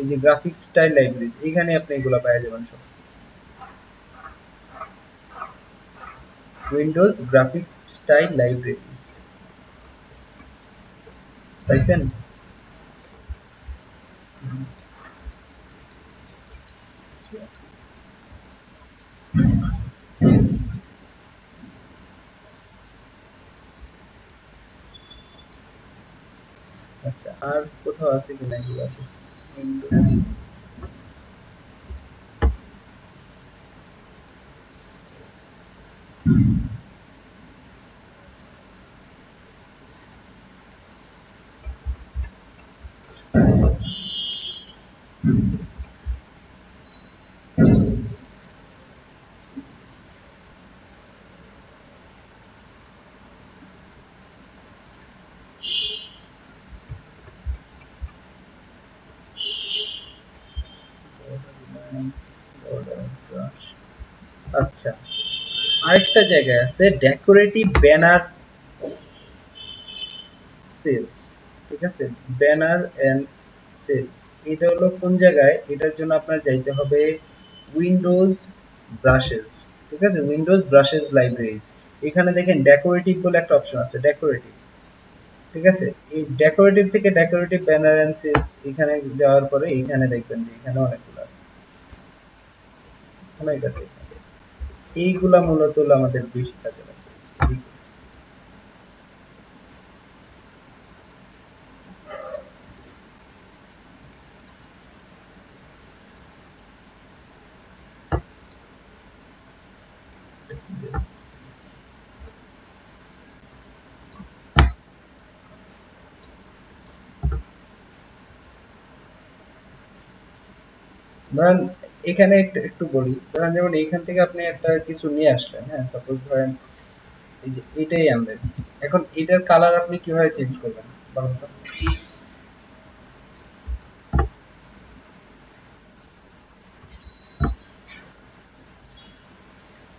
এই যে গ্রাফিক্স স্টাইল লাইব্রেরিজ, এইখানে আপনি এগুলো পেয়ে যাবেন সব। উইন্ডোজ গ্রাফিক্স স্টাইল লাইব্রেরিজ, পাইছেন? আচ্ছা, আর কোথাও আছে কিনা এগুলাতে? উইন্ডোজ, আচ্ছা, আরেকটা জায়গায় আছে ডেকোরেটিভ ব্যানার সেলস, ঠিক আছে, ব্যানার এন্ড সেলস। এটা হলো কোন জায়গায়, এটার জন্য আপনার যাইতে হবে উইন্ডোজ ব্রাশেস, ঠিক আছে, উইন্ডোজ ব্রাশেস লাইব্রেরিজ। এখানে দেখেন ডেকোরেটিভ বলে একটা অপশন আছে, ডেকোরেটিভ, ঠিক আছে। এই ডেকোরেটিভ থেকে ডেকোরেটিভ ব্যানার এন্ড সেলস এখানে যাওয়ার পরে এখানে দেখবেন যে এখানে অনেকগুলো আছে, অনেক আছে। এইগুলা মূলত হলো আমাদের বেশি কাজে লাগবে। ধরেন এখানে একটু একটু বলি, ধরেন যেমন এইখান থেকে আপনি একটা কিছু নিয়ে আসলেন, হ্যাঁ, সাপোজ ধরেন এই যে এটাই আনলেন, এখন এটার কালার আপনি কিভাবে চেঞ্জ করবেন বলুন তো?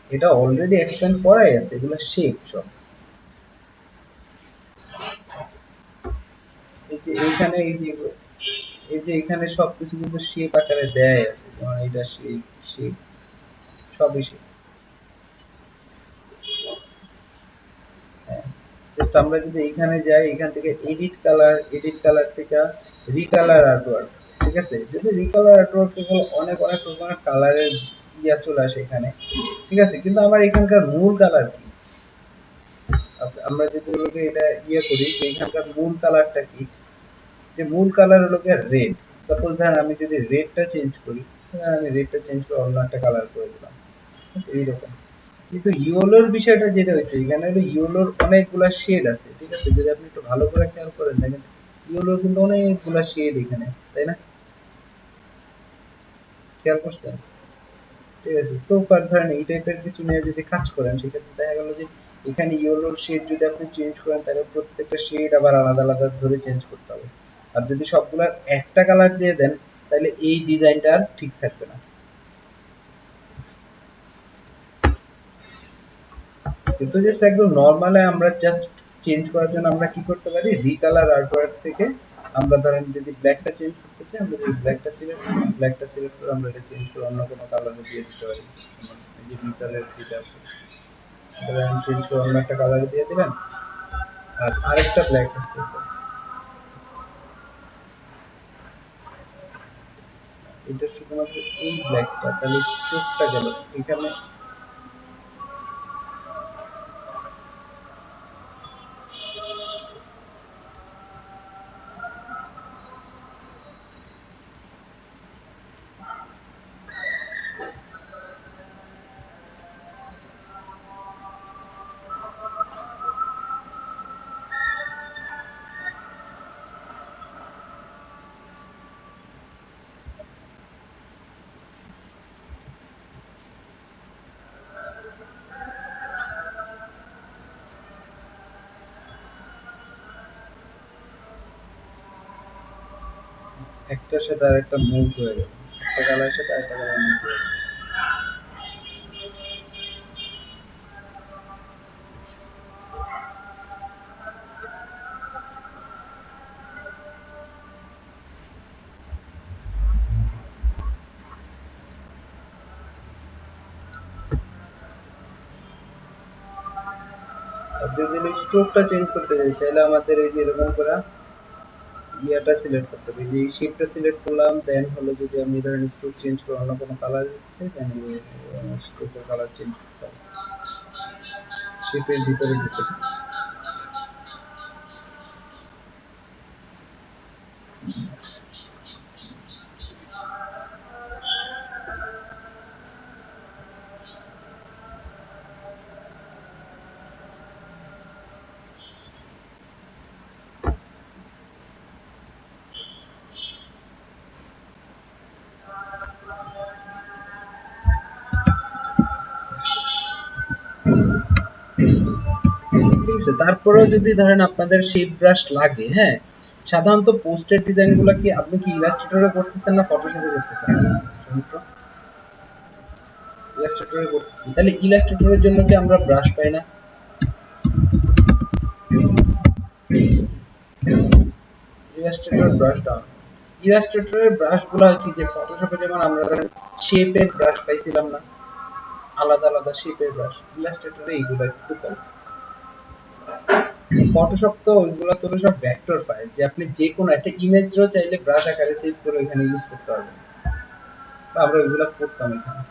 এটা অলরেডি এক্সপ্লেন করাই আছে, এগুলো শেপ সব। এই যে এইখানে এই যে এখানে সবকিছু কিন্তু শেপ আকারে দেয় আছে, যেমন এটা শেপ, শেপ, সবই শেপ। জাস্ট আমরা যদি এইখানে যাই, এখান থেকে এডিট কালার, এডিট কালার থেকে রিকালার আর্টওয়ার্ক, ঠিক আছে, যদি রিকালার আর্টওয়ার্ক থেকে অনেক অনেক রকমের কালারের ইয়া চলে আসে এখানে, ঠিক আছে, কিন্তু আমার এখানকার মূল কালার কি? আমরা যদি ওকে এটা ইয়ে করি যে এখানকার মূল কালারটা কি, যে মূল কালার হলো গিয়ে রেড। সাপোজ ধরেন আমি যদি রেডটা চেঞ্জ করি, আমি রেডটা চেঞ্জ করে অন্য একটা কালার করে দিলাম, এইরকম। কিন্তু ইয়োলোর বিষয়টা যেটা হচ্ছে এখানে হলো ইয়োলোর অনেকগুলা শেড আছে, ঠিক আছে, যদি আপনি একটু ভালো করে খেয়াল করেন দেখেন ইয়োলোর কিন্তু অনেকগুলা শেড এখানে, তাই না? খেয়াল করছেন? ঠিক আছে, সো ফার ধরেন এই টাইপের কিছু নিয়ে যদি কাজ করেন সেক্ষেত্রে দেখা গেল যে এখানে ইয়েলোর শেড যদি আপনি চেঞ্জ করেন তাহলে প্রত্যেকটা শেড আবার আলাদা আলাদা ধরে চেঞ্জ করতে হবে। আর যদি সবগুলার একটা কালার দিয়ে দেন তাহলে এই ডিজাইনটা আর ঠিক থাকবে না। কিন্তু জাস্ট একদম নরমালে আমরা জাস্ট চেঞ্জ করার জন্য আমরা কি করতে পারি, রিকালার আর্টওয়ার্ক থেকে আমরা ধরেন যদি ব্ল্যাকটা চেঞ্জ করতে চাই, আমরা যদি ব্ল্যাকটা সিলেক্ট করে আমরা এটা চেঞ্জ করে অন্য কোনো কালারে দিয়ে দিতে পারি। যেমন এই যে রিকালার যেটা আছে এটা আমি চেঞ্জ করে অন্য একটা কালারে দিয়ে দিলাম। আর আরেকটা ব্ল্যাক আছে, এটা শুধুমাত্র এই ব্ল্যাকটা, তাহলে স্ট্রোকটা গেল এখানে। একটার সাথে আরেকটা মুভ হয়ে গেল, একটা কালারের সাথে আরেকটা কালার মুভ হয়ে গেল। আর যদি স্ট্রোকটা চেঞ্জ করতে চাই তাহলে আমাদের এই যে এরকম করে ইয়াটা সিলেক্ট করতে হবে, যে এই শেপটা সিলেক্ট করলাম, দেন হলো যদি আমি ধরেন স্ট্রোক চেঞ্জ করে অন্য কোনো কালার দিচ্ছি, দেন স্ট্রোকের কালার চেঞ্জ করতে হবে, শেপের ভিতরে ঢুকে। ঠিক আছে, তারপরেও যদি ধরেন আপনাদের শেপ ব্রাশ লাগে, হ্যাঁ, সাধারণত পোস্টের ডিজাইন গুলো কি আপনি কি ইলাস্ট্রেটরে করতেছেন না ফটোশপে করতেছেন সৌমিত্র? ইলাস্ট্রেটরে করতেছি, তাহলে ইলাস্ট্রেটরের জন্য কি আমরা ব্রাশ পাই না? ইলাস্ট্রেটর ব্রাশ ডাউন, ইলাস্ট্রেটরের ব্রাশগুলো হয় কি যে ফটোশপে যেমন আমরা ধরেন শেপের ব্রাশ পাইছিলাম না, আলাদা আলাদা শেপের ব্রাশ, ইলাস্ট্রেটরে এইগুলো একটু কম। ফটোশপ তো ওইগুলো তো সব ভেক্টর ফাইল, যে আপনি যে কোনো একটা ইমেজও চাইলে ব্রাশ আকারে সেভ করে এখানে ইউজ করতে পারবেন। আমরা ওইগুলো করতাম এখানে।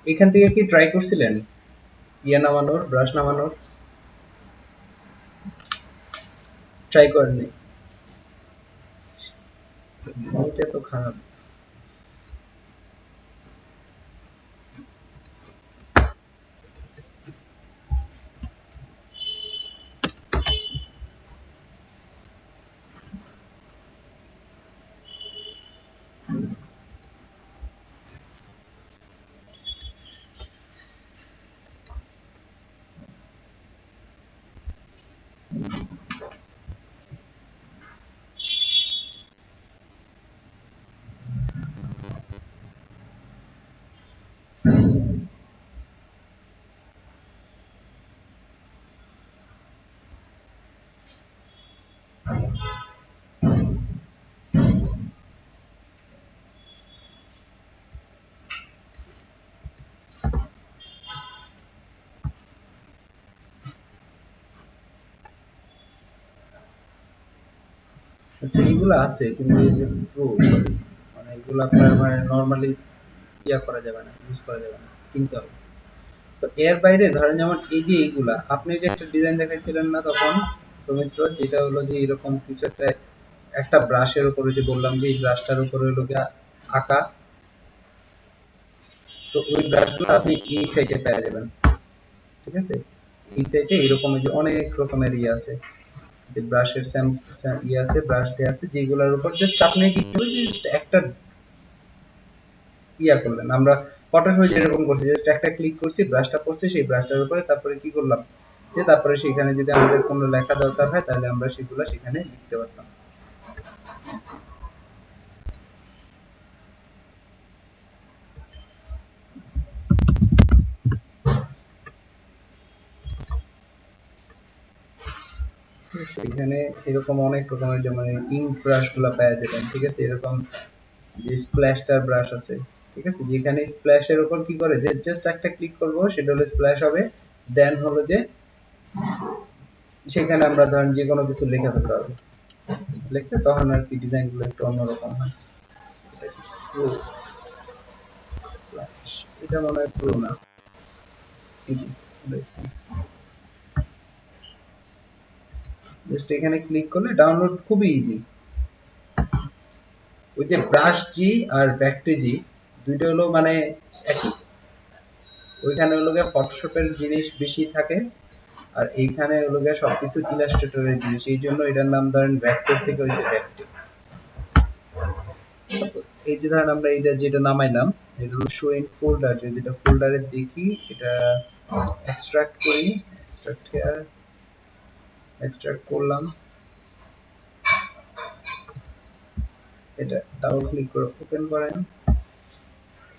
এখান থেকে কি ট্রাই করছিলেন ইয়া নামানোর, ব্রাশ নামানোর? ট্রাই করেননি? এটা তো খারাপ। আচ্ছা এগুলো আছে কিন্তু এই যে প্রো সরি, মানে এগুলো আপনার মানে নরমালি ইয়া করা যাবে না, ইউজ করা যাবে না, কিনতে হবে। তো এর বাইরে ধরেন যেমন এই যে এইগুলা আপনি যে একটা ডিজাইন দেখাইছিলেন না তখন সৌমিত্র, যেটা হলো যে এরকম কিছু একটা একটা ব্রাশের উপরে, যে বললাম যে এই ব্রাশটার উপরে হলো গিয়ে আঁকা, তো ওই ব্রাশগুলো আপনি এই সাইডে পেয়ে যাবেন, ঠিক আছে? এই সাইডে এরকম যে অনেক রকমের ইয়ে আছে, যে ব্রাশের ইয়ে আছে, ব্রাশ দেওয়া আছে, যেগুলোর উপর জাস্ট আপনি কি করবেন, জাস্ট একটা ইয়া করলেন, আমরা ফটোশপে যেরকম করছি, জাস্ট একটা ক্লিক করছি, ব্রাশটা পড়ছে সেই ব্রাশটার উপরে, তারপরে কি করলাম যে তারপরে সেখানে যদি আমাদের কোনো লেখা দরকার হয় তাহলে আমরা সেগুলো সেখানে লিখতে পারতাম। এখানে এরকম অনেক রকমের, যেমন ইঙ্ক ব্রাশ গুলা পাওয়া যাবেন, ঠিক আছে? এরকম যে স্প্ল্যাশটার ব্রাশ আছে, ঠিক আছে? যেখানে স্প্ল্যাশের উপর কি করে যে জাস্ট একটা ক্লিক করব, সেটা হলো স্প্ল্যাশ হবে, দেন হলো যে সেখানে আমরা ধরেন যে কোনো কিছু লেখা ফেলতে পারবো, লিখতে তখন আর কি ডিজাইন গুলো একটু অন্যরকম হয়। স্প্ল্যাশ, এটা মনে হয় পুরো না, জাস্ট এখানে ক্লিক করলে ডাউনলোড খুবই ইজি। ওই যে ব্রাশ জি আর ভেক্টর জি দুইটা হলো মানে একই, ওইখানে হলো গিয়ে ফটোশপের জিনিস বেশি থাকে, আর এইখানে হলো গিয়ে সবকিছু ইলাস্ট্রেটরের জিনিস, এই জন্য এটার নাম ধরেন ভেক্টর থেকে হয়েছে ভেক্টর। এই যে ধরেন আমরা এটা যেটা নামাইলাম, এটা হলো শো ইন ফোল্ডার, যেটা ফোল্ডারে দেখি, এটা এক্সট্রাক্ট করি, এক্সট্রাক্ট হিয়ার, এক্সট্রাক্ট করলাম, এটা ডাবল ক্লিক করে ওপেন করেন,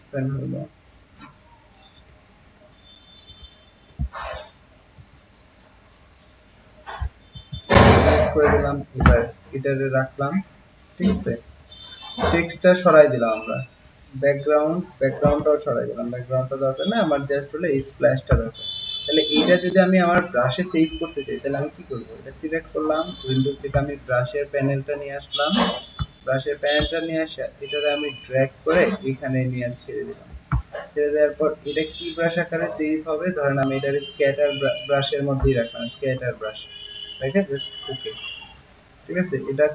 ওপেন হলো, করে দিলাম, এবার এটারে রাখলাম, ঠিক আছে? টেক্সটটা সরাই দিলাম আমরা, ব্যাকগ্রাউন্ডটাও সরাই দিলাম, ব্যাকগ্রাউন্ডটা দরকার না আমার, জাস্ট হলো এই স্প্ল্যাশটা দরকার। তাহলে এইটা যদি আমি আমার ব্রাশে সেভ করতে চাই তাহলে আমি কি করব, এটা সিলেক্ট করলাম, উইন্ডোজ থেকে আমি ব্রাশের প্যানেলটা নিয়ে আসলাম, ব্রাশের প্যানেলটা নিয়ে আসা এটারে আমি ড্র্যাগ করে এখানে নিয়ে ছেড়ে দিলাম, ছেড়ে দেওয়ার পর এটা কি ব্রাশ আকারে সেভ হবে, ধরেন আমি এটারে স্ক্যাটার ব্রাশের মধ্যেই রাখলাম, স্ক্যাটার ব্রাশ, রেখে জাস্ট ওকে, ঠিক আছে? এটা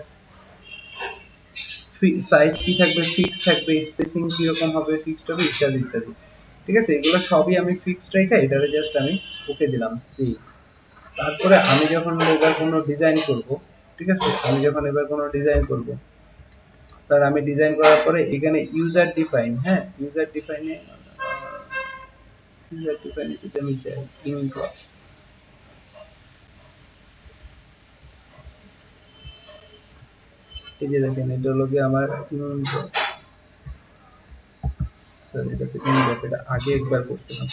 সাইজ কি থাকবে, ফিক্স থাকবে, স্পেসিং কি রকম হবে, ফিক্সড হবে, ইত্যাদি ইত্যাদি, ঠিক আছে? এগুলো সবই আমি ফিক্সড রেখে এটারে জাস্ট আমি ওকে দিলাম, সেভ। তারপরে আমি যখন এবার কোনো ডিজাইন করব, ঠিক আছে? আমি যখন এবার কোনো ডিজাইন করব, তার আমি ডিজাইন করার পরে এখানে ইউজার ডিফাইন, হ্যাঁ ইউজার ডিফাইনে যদি আমি যাই ইনড্রপ, এই যে দেখেন এটা হলো গিয়ে আমার ইনড্রপ, সরি এটা তো ইনড্রপ, এটা আগে একবার করছিলাম,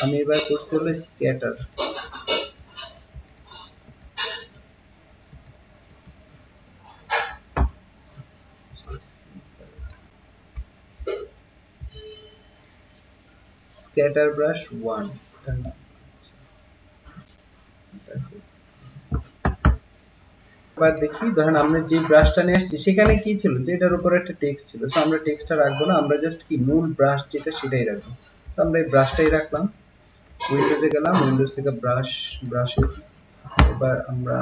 আমি এবার করছি হলো স্ক্যাটার। স্ক্যাটার ব্রাশ 1, এবার দেখি ধরেন আমরা যে ব্রাশটা নিয়ে আসছি সেখানে কি ছিল যে এটার উপর একটা টেক্সট ছিল, তো আমরা টেক্সটটা রাখবো না, আমরা জাস্ট কি মূল ব্রাশ যেটা সেটাই রাখবো। তো আমরা এই ব্রাশটাই রাখলাম, উইন্ডোজে গেলাম, উইন্ডোজ থেকে ব্রাশ, ব্রাশেস, এবার আমরা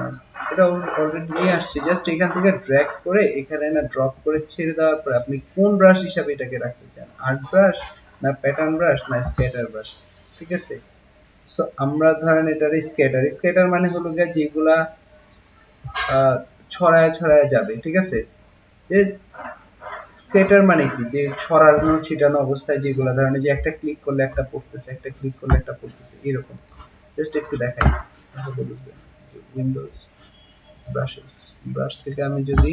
এটা অলরেডি নিয়ে আসছি, জাস্ট এখান থেকে ড্র্যাগ করে এখানে না ড্রপ করে ছেড়ে দেওয়ার পরে আপনি কোন ব্রাশ হিসাবে এটাকে রাখতে চান, আর্ট ব্রাশ না প্যাটার্ন ব্রাশ না স্কেটার ব্রাশ, ঠিক আছে। সো আমরা ধরেন এটার স্কেটার, স্কেটার মানে হলো গিয়ে যেগুলা ছড়ায় ছড়ায় যাবে, ঠিক আছে। যে স্কেটার মানে কি, যে ছড়ানো ছিটানো অবস্থায় যেগুলো ধরেন যে একটা ক্লিক করলে একটা পড়তেছে, একটা ক্লিক করলে একটা পড়তেছে এরকম। জাস্ট একটু দেখাই, উইন্ডোজ ব্রাশেস, ব্রাশ থেকে আমি যদি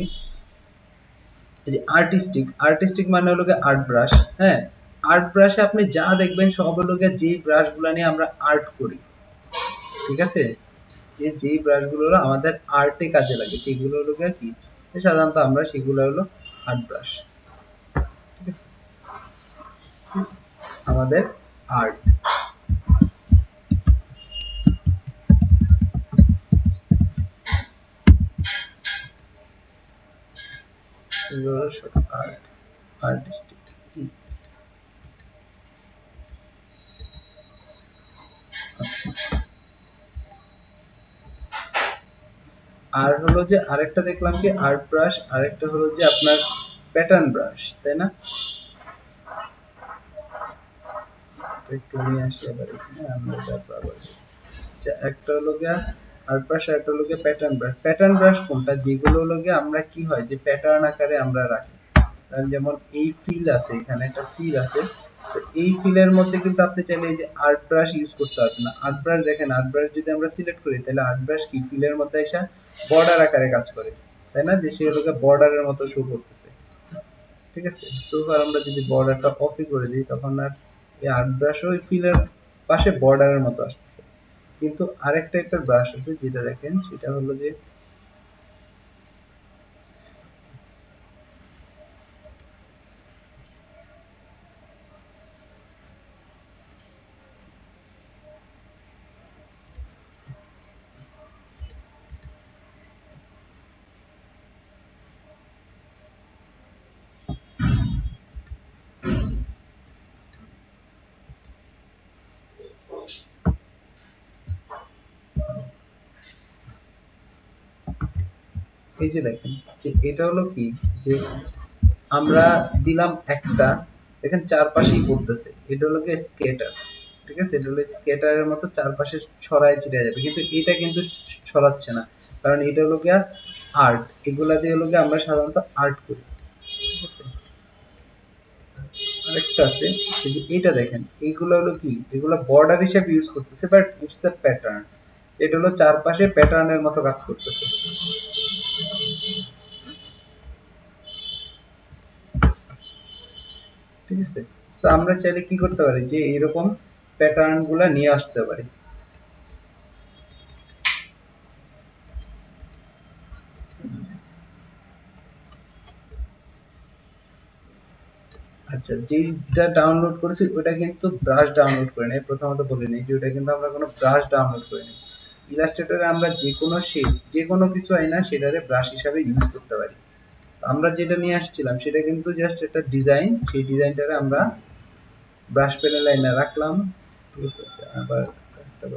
এই যে আর্টিস্টিক, আর্টিস্টিক মানে হলো গিয়ে আর্ট ব্রাশ, হ্যাঁ আর্ট ব্রাশে আপনি যা দেখবেন সব হলো গিয়ে যে ব্রাশগুলো নিয়ে আমরা আর্ট করি, ঠিক আছে, যে যেই ব্রাশগুলো হলো আমাদের আর্টে কাজে লাগে সেগুলো হলো গিয়ে কি, সাধারণত আমরা সেগুলো হলো আর্ট ব্রাশ, ঠিক আছে, আমাদের আর্ট। আর্ট, আর্টিস্টিক, আচ্ছা। আর হলো যে আরেকটা দেখলাম কি আর্ট ব্রাশ, আরেকটা হলো যে আপনার প্যাটার্ন ব্রাশ, তাই না, একটু নিয়ে আসি আবার এখানে আমরা তারপর আবার একটা হলো গিয়া আর্ট ব্রাশ, একটা হলো গিয়া প্যাটার্ন ব্রাশ। প্যাটার্ন ব্রাশ কোনটা, যেগুলো হলো গিয়া আমরা কি হয় যে প্যাটার্ন আকারে আমরা রাখি, যেমন এই ফিল আছে, এখানে একটা ফিল আছে, তো এই ফিলের মধ্যে কিন্তু আপনি চাইলে এই যে আর্ট ব্রাশ ইউজ করতে পারবেন না। আর্ট ব্রাশ দেখেন, আর্ট ব্রাশ যদি আমরা সিলেক্ট করি তাহলে আর্ট ব্রাশ কি ফিলের মধ্যে এসে বর্ডার আকারে কাজ করে, তাই না, যে সেগুলোকে বর্ডারের মতো শো করতেছে, ঠিক আছে। সো ফার আমরা যদি বর্ডারটা অফই করে দিই তখন আর এই আর্ট ব্রাশ ওই ফিলের পাশে বর্ডারের মতো আসতেছে। কিন্তু আরেক টাইপের ব্রাশ আছে যেটা দেখেন সেটা হলো যে এই যে দেখেন যে এটা হলো কি, যে আমরা দিলাম একটা, দেখেন চারপাশেই পড়তেছে, এটা হলো গিয়ে স্কেটার, ঠিক আছে, এটা হলো স্কেটারের মতো চারপাশে ছড়ায় ছিটিয়ে যাবে, কিন্তু এটা কিন্তু ছড়াচ্ছে না, কারণ এটা হলো গিয়া আর্ট, এগুলা দিয়ে হলো গিয়ে আমরা সাধারণত আর্ট করি, ঠিক আছে। আরেকটা আছে এই যে এটা দেখেন, এইগুলো হলো কি, এগুলো বর্ডার হিসেবে ইউজ করতেছে, বাট ইটস আ প্যাটার্ন, এটা হলো চারপাশে প্যাটার্নের মতো কাজ করতেছে, ঠিক আছে। তো আমরা চাইলে কি করতে পারি যে এরকম প্যাটার্ন গুলা নিয়ে আসতে পারি। আচ্ছা, যেটা ডাউনলোড করেছি ওটা কিন্তু ব্রাশ ডাউনলোড করে নেই, প্রথমত বলে নেই যে ওটা কিন্তু আমরা কোনো ব্রাশ ডাউনলোড করে নেই। ইলাস্ট্রেটরে আমরা যে কোনো শেপ, যে কোনো কিছু আইনা সেটারে ব্রাশ হিসাবে ইউজ করতে পারি। আমরা যেটা নিয়ে আসছিলাম সেটা কিন্তু জাস্ট একটা ডিজাইন, সেই ডিজাইনটারে আমরা ব্রাশ প্যানেল আইনা রাখলাম, ঠিক আছে। আবার একটা